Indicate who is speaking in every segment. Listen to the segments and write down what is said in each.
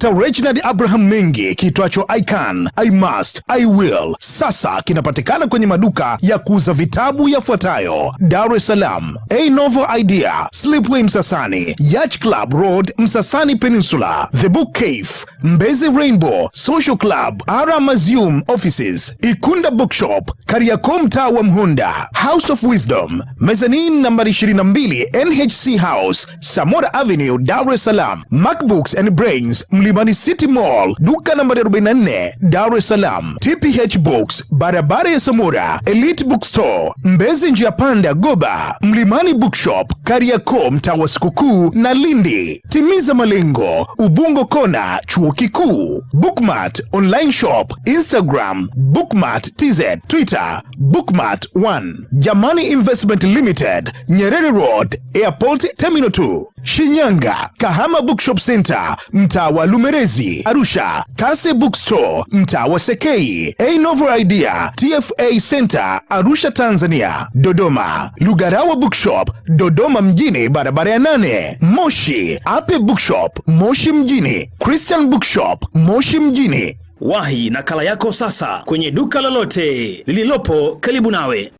Speaker 1: Dr. Reginald Abraham Mengi kitwacho I Can, I Must, I Will sasa kinapatikana kwenye maduka ya kuuza vitabu yafuatayo: Dar es Salaam, A Novel Idea, Slipway Msasani, Yacht Club Road Msasani Peninsula, The Book Cave, Mbezi Rainbow, Social Club, Ara Museum Offices, Ikunda Bookshop, Kariakoo mtaa wa Mhonda, House of Wisdom, Mezzanine nambari 22 NHC House, Samora Avenue, Dar es Salaam, MacBooks and Brains, Mlimani City Mall, duka nambari 44, Dar es Salaam, TPH Books, barabara ya Samora, Elite Bookstore, Mbezi njia panda Goba, Mlimani Bookshop, Kariakoo mtaa wa Sikukuu na Lindi. Timiza malengo, Ubungo Kona, Chuo Kikuu. Bookmart Online Shop, Instagram, Bookmart TZ, Twitter, Bookmart 1. Jamani Investment Limited, Nyerere Road, Airport Terminal 2. Shinyanga, Kahama Bookshop Center, mtaa wa Lumerezi. Arusha, Kase Bookstore, mtaa wa Sekei. A Novel Idea, TFA Center, Arusha Tanzania. Dodoma, Lugarawa Bookshop, Dodoma mjini, barabara ya 8. Moshi, Ape Bookshop, Moshi mjini. Christian Bookshop, Moshi mjini.
Speaker 2: Wahi nakala yako sasa kwenye duka lolote lililopo karibu nawe.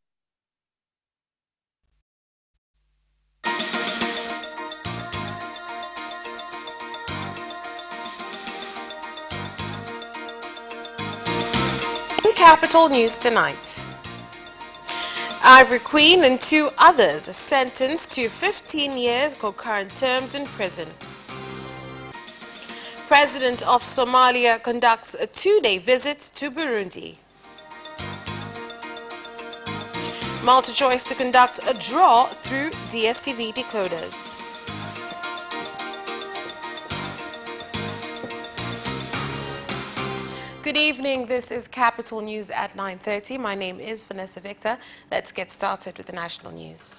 Speaker 3: Capital News tonight. Ivory Queen and 2 others are sentenced to 15 years concurrent terms in prison. President of Somalia conducts a 2-day visit to Burundi. MultiChoice to conduct a draw through DSTV decoders. Good evening, this is Capital News at 9:30. My name is Vanessa Victor. Let's get started with the national news.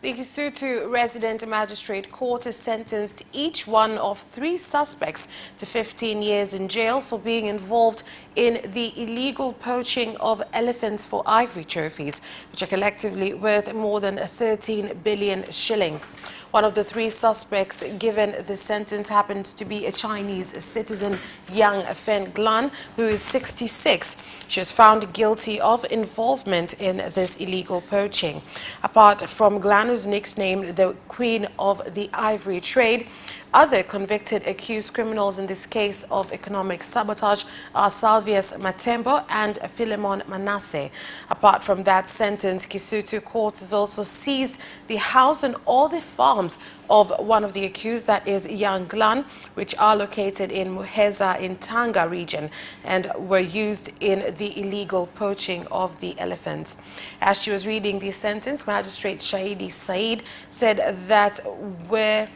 Speaker 3: The Kisutu Resident Magistrate Court has sentenced each one of 3 suspects to 15 years in jail for being involved in the illegal poaching of elephants for ivory trophies, which are collectively worth more than 13 billion shillings. One of the 3 suspects given the sentence happens to be a Chinese citizen, Yang Fen Glan, who is 66. She was found guilty of involvement in this illegal poaching. Apart from Glan, who's nicknamed the Queen of the Ivory Trade, other convicted accused criminals in this case of economic sabotage are Salvius Matembo and Philemon Manasseh. Apart from that sentence, Kisutu Court has also seized the house and all the farms of one of the accused, that is Yang Glan, which are located in Muheza in Tanga region and were used in the illegal poaching of the elephants. As she was reading the sentence, Magistrate Shahidi Said said that where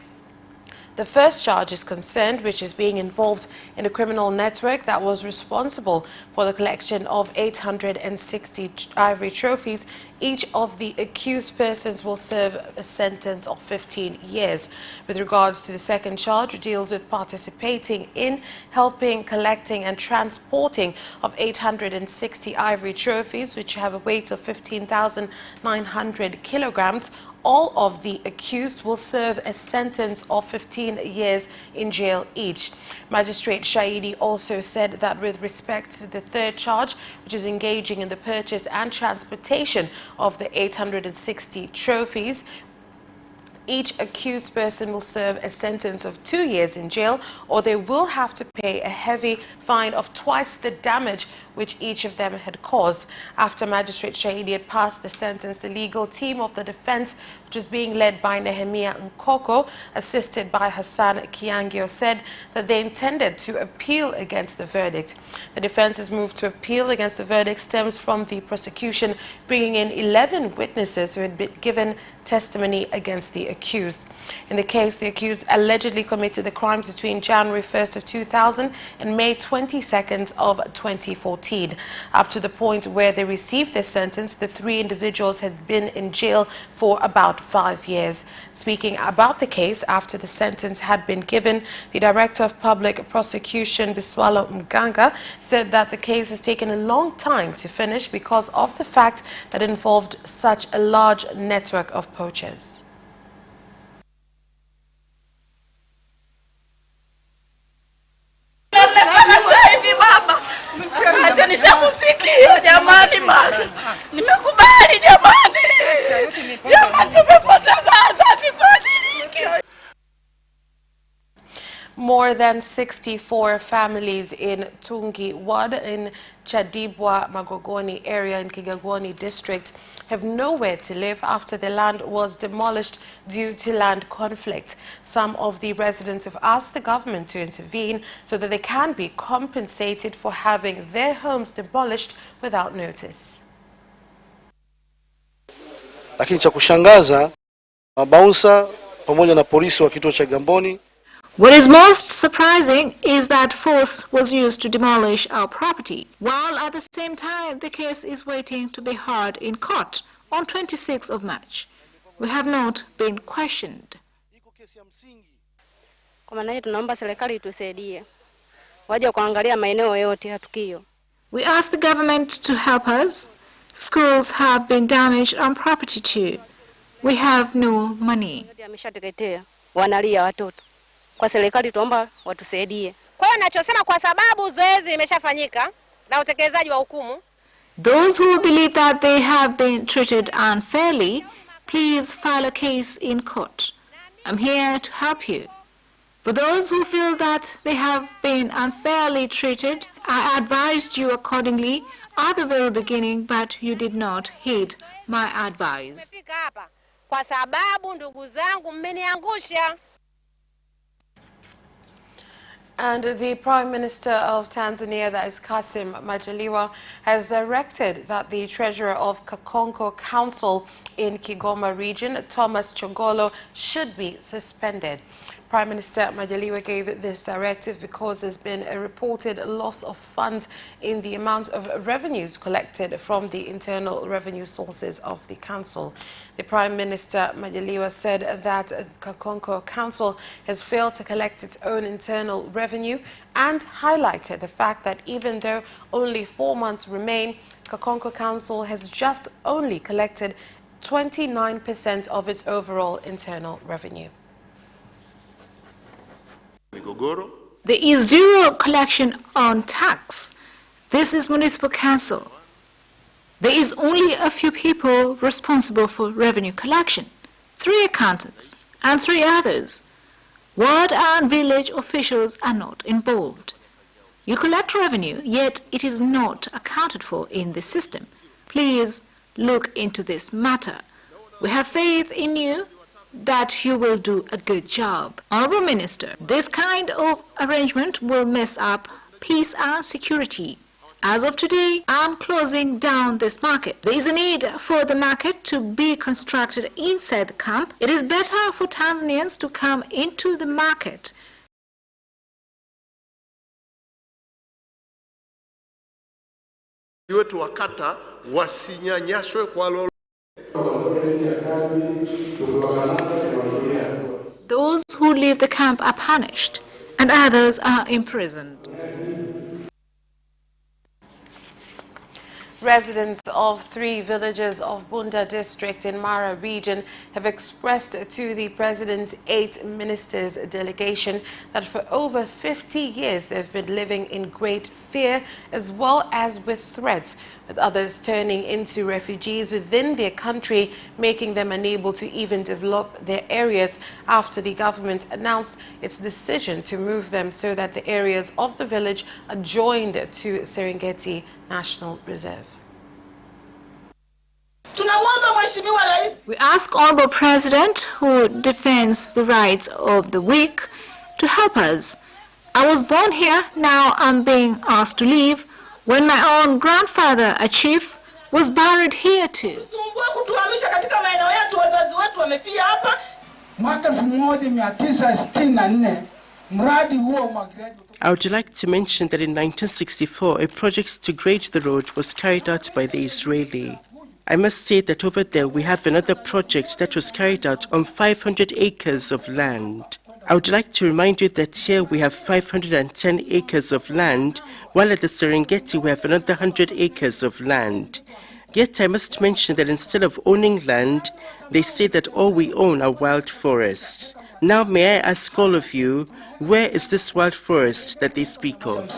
Speaker 3: the first charge is concerned, which is being involved in a criminal network that was responsible for the collection of 860 ivory trophies, each of the accused persons will serve a sentence of 15 years. With regards to the second charge, it deals with participating in, helping, collecting and transporting of 860 ivory trophies, which have a weight of 15,900 kilograms. All of the accused will serve a sentence of 15 years in jail each. Magistrate Shahidi also said that with respect to the third charge, which is engaging in the purchase and transportation of the 860 trophies, each accused person will serve a sentence of 2 years in jail, or they will have to pay a heavy fine of twice the damage which each of them had caused. After Magistrate Shahidi had passed the sentence, the legal team of the defense, which is being led by Nehemiah Nkoko, assisted by Hassan Kiangio, said that they intended to appeal against the verdict. The defense's move to appeal against the verdict stems from the prosecution bringing in 11 witnesses who had been given testimony against the accused. In the case, the accused allegedly committed the crimes between January 1st of 2000 and May 22nd of 2014. Up to the point where they received their sentence, the 3 individuals had been in jail for about 5 years. Speaking about the case after the sentence had been given, the Director of Public Prosecution, Biswalo Mganga, said that the case has taken a long time to finish because of the fact that it involved such a large network of poachers.
Speaker 4: nimekusikia, nishakusikia jamani, nimekubali jamani. Jamani, tumepoteza wazazi kwa ajili.
Speaker 3: More than 64 families in Tungi Ward in Chadibwa Magogoni area in Kigagwoni district have nowhere to live after the land was demolished due to land conflict. Some of the residents have asked the government to intervene so that they can be compensated for having their homes demolished without notice.
Speaker 5: Lakini cha kushangaza, mabaunsa pamoja na polisi wa kituo cha Gamboni.
Speaker 6: What is most surprising is that force was used to demolish our property, while at the same time the case is waiting to be heard in court on 26th of March. We have not been questioned.
Speaker 7: Kwa maana tunaomba serikali itusaidie. Waje kuangalia maeneo yote ya tukio.
Speaker 6: We ask the government to help us. Schools have been damaged on property too. We have no money.
Speaker 7: Ameshateketea. Wanalia watoto. Kwa serikali tuomba watusaidie.
Speaker 8: Kwa hiyo ninachosema, kwa sababu zoezi limeshafanyika na utekelezaji wa hukumu.
Speaker 6: Those who believe that they have been treated unfairly, please file a case in court. I'm here to help you. For those who feel that they have been unfairly treated, I advised you accordingly at the very beginning, but you did not heed my advice.
Speaker 8: Kwa sababu ndugu zangu mmeniangusha.
Speaker 3: And the Prime Minister of Tanzania, that is Kassim Majaliwa, has directed that the Treasurer of Kakonko Council in Kigoma region, Thomas Chogolo, should be suspended. Prime Minister Majaliwa gave this directive because there's been a reported loss of funds in the amount of revenues collected from the internal revenue sources of the council. The Prime Minister Majaliwa said that Kakonko Council has failed to collect its own internal revenue and highlighted the fact that even though only 4 months remain, Kakonko Council has just only collected 29% of its overall internal revenue.
Speaker 6: There is zero collection on tax. This is municipal council. There is only a few people responsible for revenue collection, 3 accountants and 3 others. Ward and village officials are not involved. You collect revenue, yet it is not accounted for in the system. Please look into this matter. We have faith in you that you will do a good job. Honorable Minister, this kind of arrangement will mess up peace and security. As of today, I'm closing down this market. There is a need for the market to be constructed inside the camp. It is better for Tanzanians to come into the market.
Speaker 9: Wetu wakata wasinyanyaswe kwa lolo.
Speaker 6: Those who leave the camp are punished, and others are imprisoned.
Speaker 3: Residents of 3 villages of Bunda district in Mara region have expressed to the President's 8 ministers delegation that for over 50 years they've been living in great fear as well as with threats, with others turning into refugees within their country, making them unable to even develop their areas after the government announced its decision to move them so that the areas of the village are joined to Serengeti National Reserve.
Speaker 6: We ask Honorable President, who defends the rights of the weak, to help us. I was born here, now I'm being asked to leave, when my own grandfather, a chief, was buried here too.
Speaker 10: I would like to mention that in 1964, a project to grade the road was carried out by the Israeli. I must say that over there we have another project that was carried out on 500 acres of land. I would like to remind you that here we have 510 acres of land, while at the Serengeti we have another 100 acres of land. Yet I must mention that instead of owning land, they say that all we own are wild forests. Now may I ask all of you Where is this wild forest that they speak of?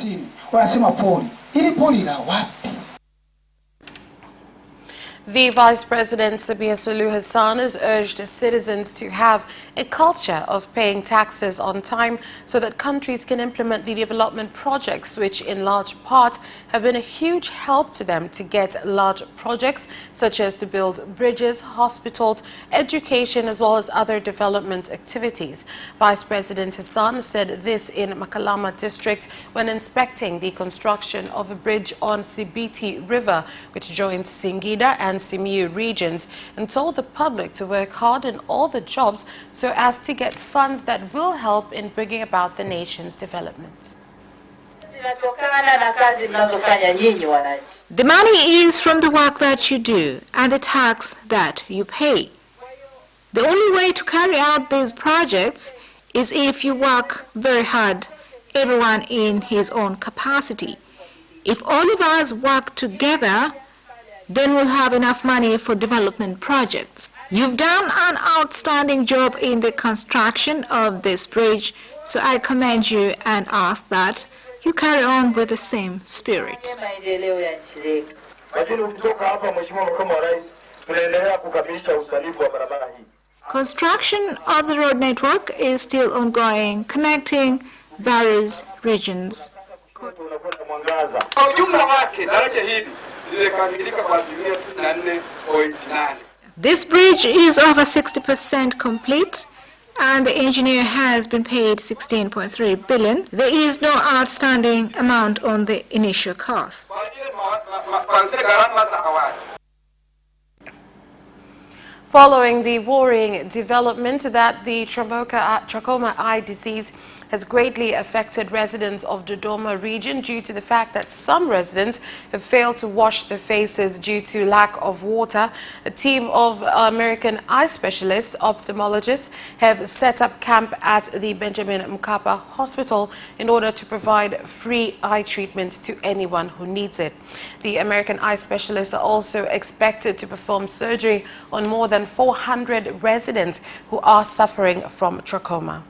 Speaker 3: The Vice President, Samia Suluhu Hassan, has urged citizens to have a culture of paying taxes on time so that countries can implement the development projects which in large part have been a huge help to them to get large projects such as to build bridges, hospitals, education as well as other development activities. Vice President Hassan said this in Makalama district when inspecting the construction of a bridge on Sibiti River which joins Singida and Simiyu regions, and told the public to work hard in all the jobs so as to get funds that will help in bringing about the nation's development.
Speaker 6: The money is from the work that you do and the tax that you pay. The only way to carry out these projects is if you work very hard, everyone in his own capacity. If all of us work together, then we'll have enough money for development projects. You've done an outstanding job in the construction of this bridge, so I commend you and ask that you carry on with the same spirit. Construction of the road network is still ongoing, connecting various regions. This bridge is over 60% complete and the engineer has been paid 16.3 billion. There is no outstanding amount on the initial cost.
Speaker 3: Following the worrying development that the trachoma eye disease has greatly affected residents of Dodoma region due to the fact that some residents have failed to wash their faces due to lack of water, a team of American eye specialists, ophthalmologists, have set up camp at the Benjamin Mkapa Hospital in order to provide free eye treatment to anyone who needs it. The American eye specialists are also expected to perform surgery on more than 400 residents who are suffering from trachoma.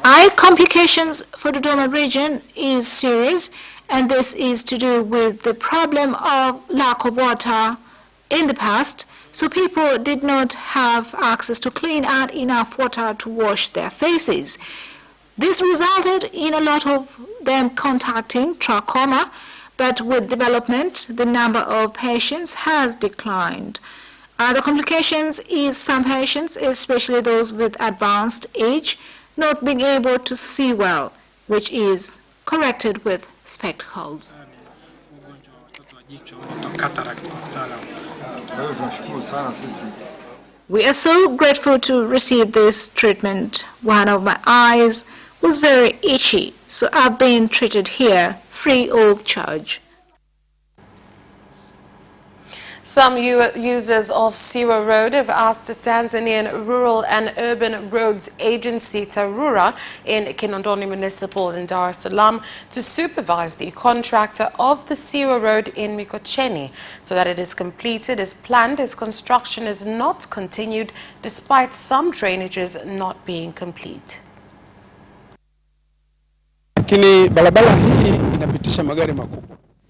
Speaker 6: Eye complications for the Dodoma region is serious, and this is to do with the problem of lack of water in the past, so people did not have access to clean and enough water to wash their faces. This resulted in a lot of them contacting trachoma, but with development, the number of patients has declined. Other complications is some patients, especially those with advanced age, not being able to see well, which is corrected with spectacles. We are so grateful to receive this treatment. One of my eyes was very itchy, so I've been treated here free of charge.
Speaker 3: Some users of Siwa Road have asked the Tanzanian Rural and Urban Roads Agency, TARURA, in Kinondoni Municipal in Dar es Salaam to supervise the contractor of the Siwa Road in Mikocheni so that it is completed as planned, as construction is not continued despite some drainages not being complete.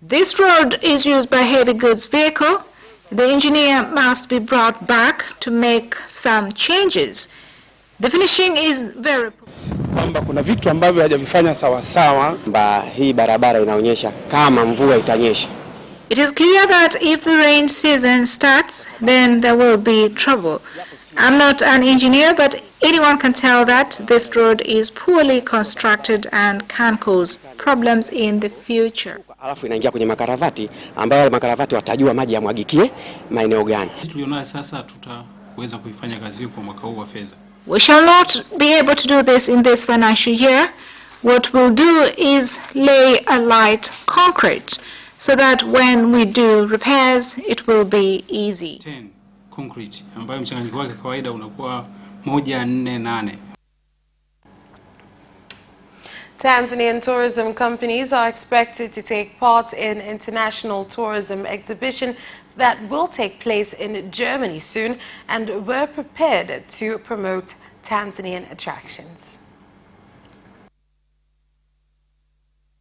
Speaker 6: This road is used by heavy goods vehicle. The engineer must be brought back to make some changes. The finishing is very
Speaker 11: kwamba kuna vitu ambavyo hajavifanya sawa sawa. Hii barabara inaonyesha kama mvua itanyesha.
Speaker 6: It is clear that if the rain season starts, then there will be trouble. I'm not an engineer, but anyone can tell that this road is poorly constructed and can cause problems in the future.
Speaker 11: Alafu inaingia kwenye makaravati ambayo makaravati watajua maji yamwagikie maeneo gani.
Speaker 12: Tulionayo sasa tutaweza kuifanya kazi kwa mwaka huu wa fedha.
Speaker 6: We shall not be able to do this in this financial year. What we'll do is lay a light concrete. so that when we do repairs, it will be easy.
Speaker 12: 10 concrete ambayo mchanganyiko wake kawaida unakuwa 148.
Speaker 3: Tanzanian tourism companies are expected to take part in international tourism exhibition that will take place in Germany soon, and we're prepared to promote Tanzanian attractions.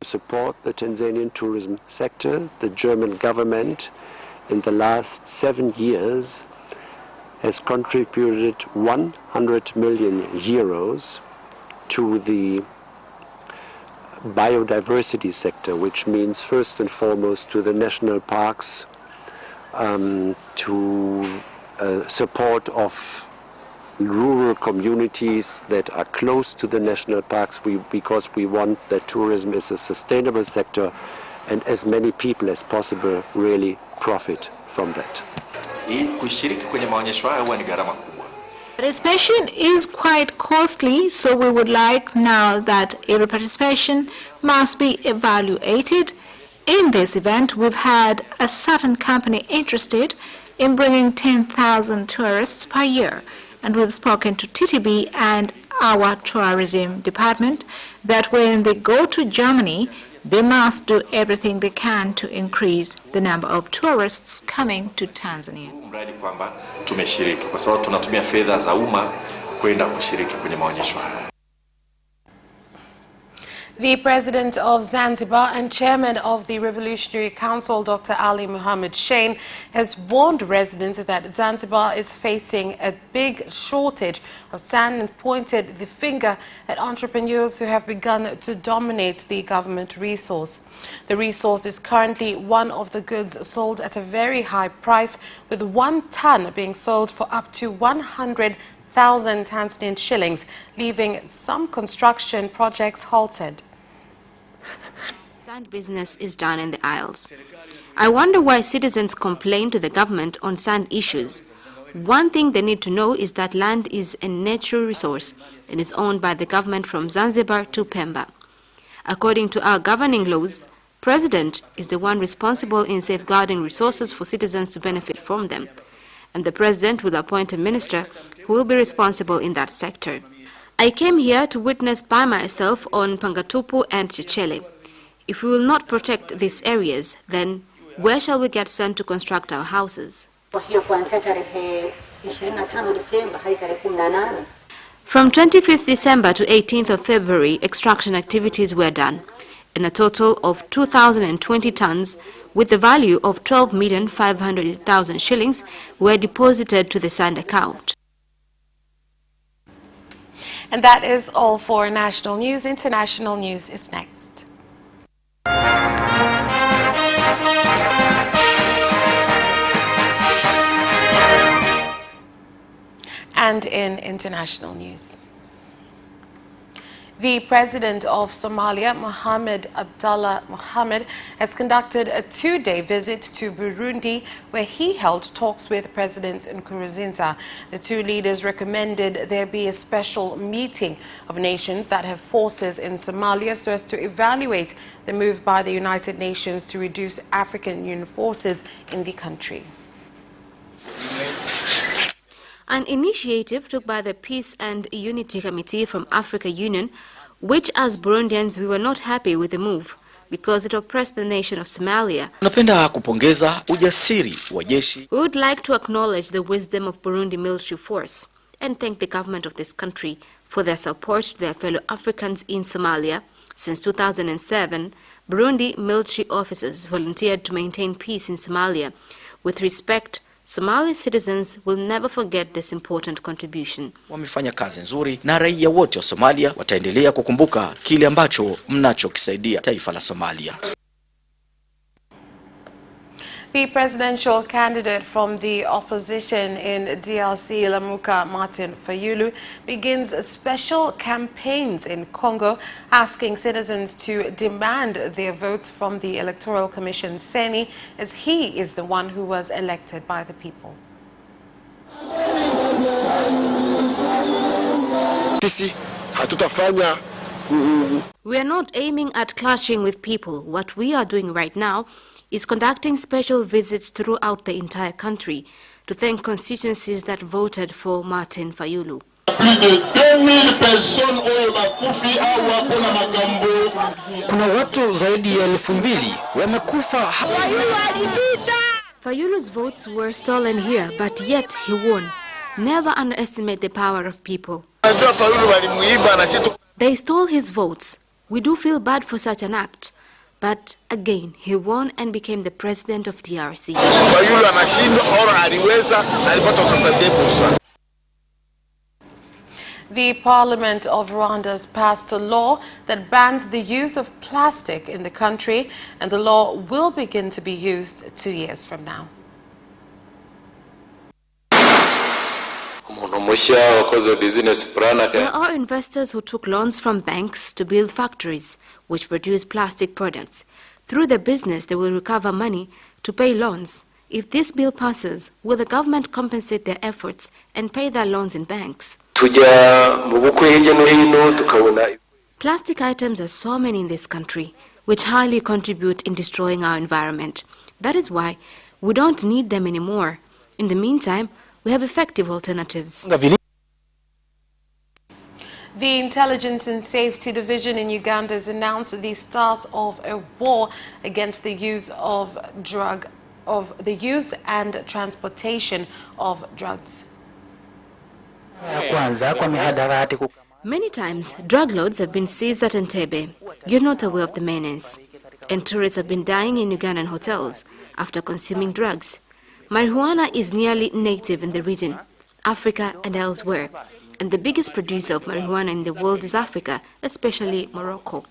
Speaker 13: Support the Tanzanian tourism sector. The German government in the last 7 years has contributed 100 million euros to the biodiversity sector, which means first and foremost to the national parks, to support of rural communities that are close to the national parks, because we want that tourism is a sustainable sector and as many people as possible really profit from that.
Speaker 6: Participation is quite costly, so we would like now that every participation must be evaluated. In this event, we've had a certain company interested in bringing 10,000 tourists per year, and we've spoken to TTB and our tourism department that when they go to Germany, they must do everything they can to increase the number of tourists coming to Tanzania.
Speaker 14: Mradi kwamba tumeshiriki kwa sababu tunatumia fedha za umma kwenda kushiriki kwenye maonyesho haya.
Speaker 3: The President of Zanzibar and Chairman of the Revolutionary Council, Dr. Ali Mohammed Shein, has warned residents that Zanzibar is facing a big shortage of sand and pointed the finger at entrepreneurs who have begun to dominate the government resource. The resource is currently one of the goods sold at a very high price, with 1 ton being sold for up to 100,000 Tanzanian shillings, leaving some construction projects halted.
Speaker 15: Sand business is done in the Isles. I wonder why citizens complain to the government on sand issues. One thing they need to know is that land is a natural resource and is owned by the government from Zanzibar to Pemba. According to our governing laws, President is the one responsible in safeguarding resources for citizens to benefit from them, and the President will appoint a minister who will be responsible in that sector. I came here to witness by myself on Pangatupu and Chichele. If we will not protect these areas, then where shall we get sand to construct our houses? From 25th December to 18th of February, extraction activities were done, and a total of 2,020 tons with the value of 12,500,000 shillings were deposited to the sand account.
Speaker 3: And that is all for national news. International news is next. And in international news, the President of Somalia, Mohamed Abdullah Mohamed, has conducted a 2-day visit to Burundi, where he held talks with President Nkurunziza. The two leaders recommended there be a special meeting of nations that have forces in Somalia so as to evaluate the move by the United Nations to reduce African Union forces in the country.
Speaker 15: An initiative took by the Peace and Unity Committee from Africa Union, which as Burundians we were not happy with the move because it oppressed the nation of Somalia. We would like to acknowledge the wisdom of Burundi military force and thank the government of this country for their support to their fellow Africans in Somalia. Since 2007, Burundi military officers volunteered to maintain peace in Somalia. With respect, Somali citizens will never forget this important contribution.
Speaker 16: Wamefanya kazi nzuri na raia wote wa Somalia wataendelea kukumbuka kile ambacho mnachokisaidia taifa la Somalia.
Speaker 3: The presidential candidate from the opposition in DRC, Lamuka Martin Fayulu, begins special campaigns in Congo, asking citizens to demand their votes from the Electoral Commission Seni, as he is the one who was elected by the people.
Speaker 15: We are not aiming at clashing with people. What we are doing right now is conducting special visits throughout the entire country to thank constituencies that voted for Martin Fayulu.
Speaker 2: Kuna watu zaidi ya 2,000 wamekufa.
Speaker 15: Fayulu's votes were stolen here, but yet he won. Never underestimate the power of people. They stole his votes. We do feel bad for such an act. But again, he won and became the president of DRC.
Speaker 3: The Parliament of Rwanda has passed a law that bans the use of plastic in the country, and the law will begin to be used 2 years from now.
Speaker 15: There are investors who took loans from banks to build factories which produce plastic products. Through their business, they will recover money to pay loans. If this bill passes, will the government compensate their efforts and pay their loans in banks? Plastic items are so many in this country, which highly contribute in destroying our environment. That is why we don't need them anymore. In the meantime, we have effective alternatives.
Speaker 3: The Intelligence and Safety Division in Uganda has announced the start of a war against the use and transportation of drugs.
Speaker 15: Many times, drug loads have been seized at Entebbe. You're not aware of the menace. And tourists have been dying in Ugandan hotels after consuming drugs. Marijuana is nearly native in the region, Africa and elsewhere. And the biggest producer of marijuana in the world is Africa, especially Morocco.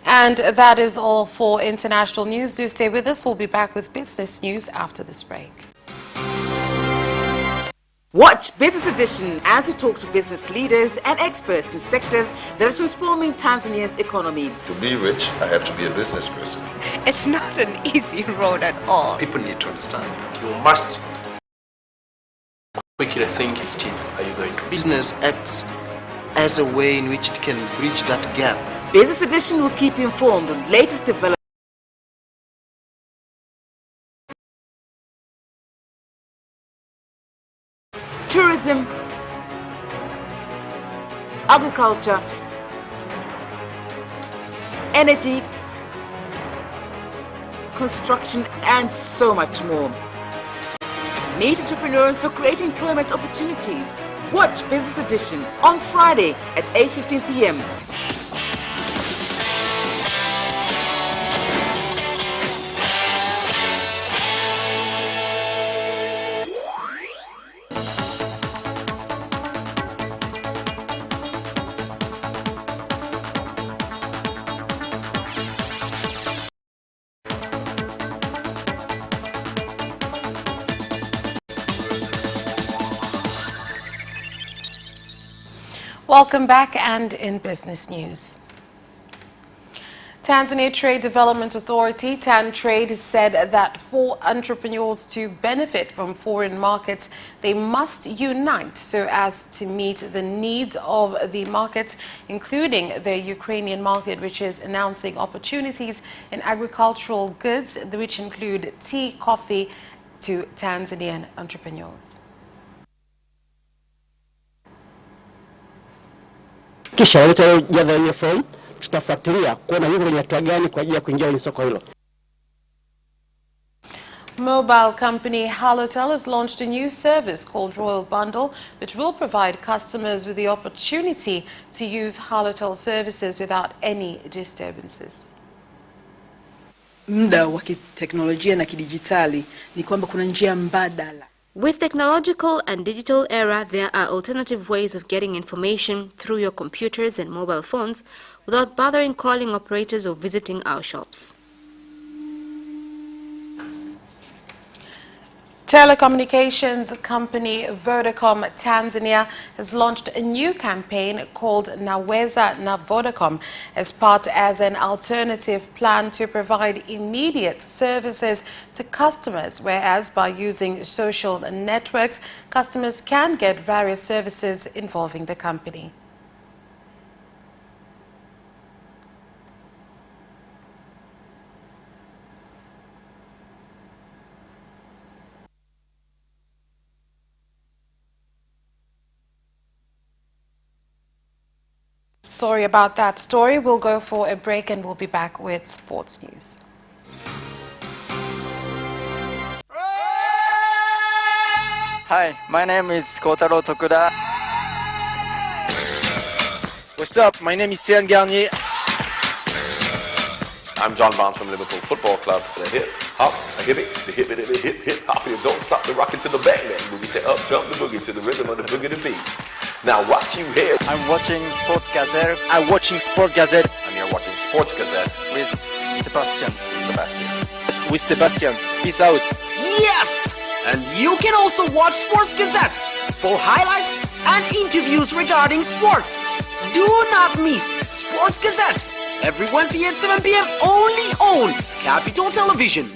Speaker 3: And that is all for international news. Do stay with us. We'll be back with business news after this break.
Speaker 17: Watch Business Edition as we talk to business leaders and experts in sectors that are transforming Tanzania's economy.
Speaker 18: To be rich, I have to be a business person.
Speaker 19: It's not an easy road at all.
Speaker 20: People need to understand. You must quickly think, are you going to?
Speaker 21: Business acts as a way in which it can bridge that gap.
Speaker 17: Business Edition will keep you informed on latest developments. Tourism, agriculture, energy, construction, and so much more. Meet entrepreneurs who create employment opportunities. Watch Business Edition on Friday at 8:15 p.m.
Speaker 3: Welcome back, and in business news. Tanzania Trade Development Authority, TanTrade, said that for entrepreneurs to benefit from foreign markets, they must unite so as to meet the needs of the market, including the Ukrainian market, which is announcing opportunities in agricultural goods, which include tea, coffee, to Tanzanian entrepreneurs.
Speaker 11: Kisha waliojaza hiyo form tutafuatilia kuona yuko kwenye hatua gani kwa ajili ya kuingia kwenye soko hilo.
Speaker 3: Mobile company Halotel has launched a new service called Royal Bundle, which will provide customers with the opportunity to use Halotel services without any disturbances.
Speaker 22: Muda wa kiteknolojia na kidijitali ni kwamba kuna njia mbadala.
Speaker 15: With technological and digital era, there are alternative ways of getting information through your computers and mobile phones without bothering calling operators or visiting our shops.
Speaker 3: Telecommunications company Vodacom Tanzania has launched a new campaign called Naweza na Vodacom as an alternative plan to provide immediate services to customers, whereas by using social networks, customers can get various services involving the company. Sorry about that story. We'll go for a break and we'll be back with sports news.
Speaker 1: Hi, my name is Kotaro Tokuda. What's up? My name is Céline Garnier.
Speaker 9: I'm John Barnes from Liverpool Football Club. The hip, hop, a hip it, the hip it, the hip, hip hop. You don't stop the rockin' to the bang bang boogie. Say up, jump the boogie to the rhythm of the boogie to beat. Now what you hear?
Speaker 1: I'm watching Sports Gazette. I'm watching Sport Gazette.
Speaker 9: And you're watching Sports Gazette
Speaker 1: with Sebastian.
Speaker 9: With
Speaker 1: Sebastian. Peace out.
Speaker 4: Yes! And you can also watch Sports Gazette for highlights and interviews regarding sports. Do not miss Sports Gazette every Wednesday at 7 p.m. only on Capital Television.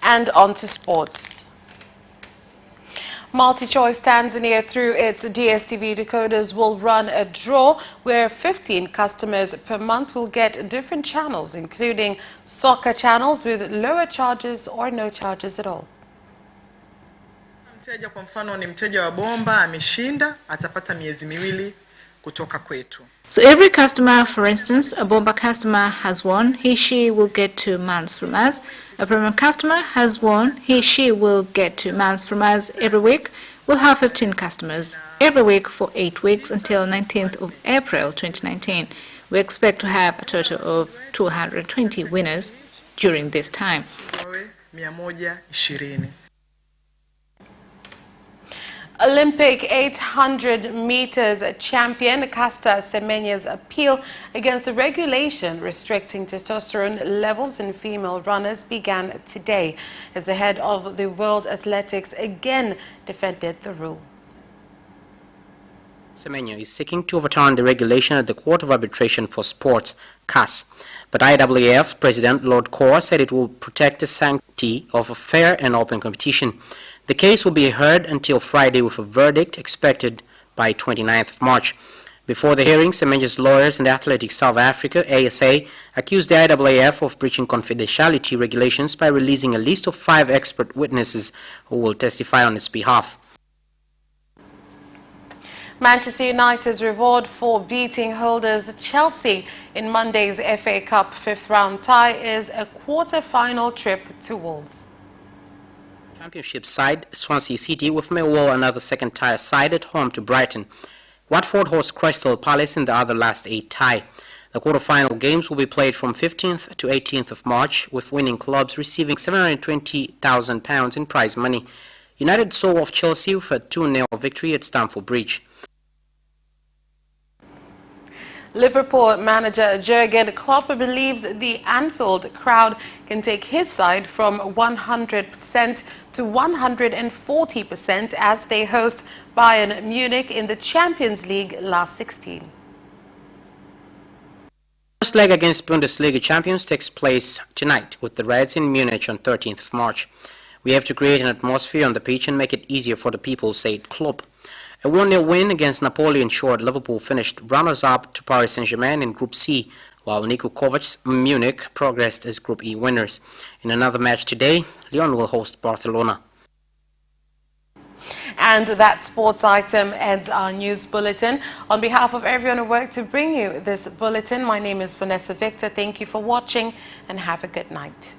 Speaker 3: And on to sports. MultiChoice Tanzania, through its DSTV decoders, will run a draw where 15 customers per month will get different channels, including soccer channels with lower charges or no charges at all.
Speaker 23: Mteja kwa mfano ni mteja wa bomba ameshinda atapata miezi miwili kutoka kwetu.
Speaker 6: So every customer, for instance, a Bomba customer has won, he/she will get 2 months from us. A Premium customer has won, he/she will get 2 months from us every week. We'll have 15 customers every week for 8 weeks until 19th of April 2019. We expect to have a total of 220 winners during this time.
Speaker 23: 120.
Speaker 3: Olympic 800 meters champion Caster Semenya's appeal against the regulation restricting testosterone levels in female runners began today, as the head of the World Athletics again defended the rule.
Speaker 24: Semenya is seeking to overturn the regulation at the Court of Arbitration for Sport, CAS. But IAAF President Lord Kaur said it will protect the sanctity of a fair and open competition. The case will be heard until Friday with a verdict expected by 29th of March. Before the hearing, Semenya's lawyers in Athletics South Africa, ASA, accused the IAAF of breaching confidentiality regulations by releasing a list of 5 expert witnesses who will testify on its behalf.
Speaker 3: Manchester United's reward for beating holders Chelsea in Monday's FA Cup 5th round tie is a quarter-final trip to Wolves.
Speaker 24: Championship side Swansea City with Millwall another second-tier side at home to Brighton. Watford host Crystal Palace in the other last 8 tie. The quarter-final games will be played from 15th to 18th of March, with winning clubs receiving £720,000 in prize money. United saw off Chelsea with a 2-0 victory at Stamford Bridge.
Speaker 3: Liverpool manager Jurgen Klopp believes the Anfield crowd can take his side from 100% to 140% as they host Bayern Munich in the Champions League last 16.
Speaker 24: First leg against Bundesliga champions takes place tonight with the Reds in Munich on 13th of March. We have to create an atmosphere on the pitch and make it easier for the people, said Klopp. A 1-0 win against Napoli ensured Liverpool finished runners-up to Paris Saint-Germain in Group C, while Niko Kovac's Munich progressed as Group E winners. In another match today, Lyon will host Barcelona.
Speaker 3: And that sports item ends our news bulletin. On behalf of everyone who worked to bring you this bulletin, my name is Vanessa Victor. Thank you for watching and have a good night.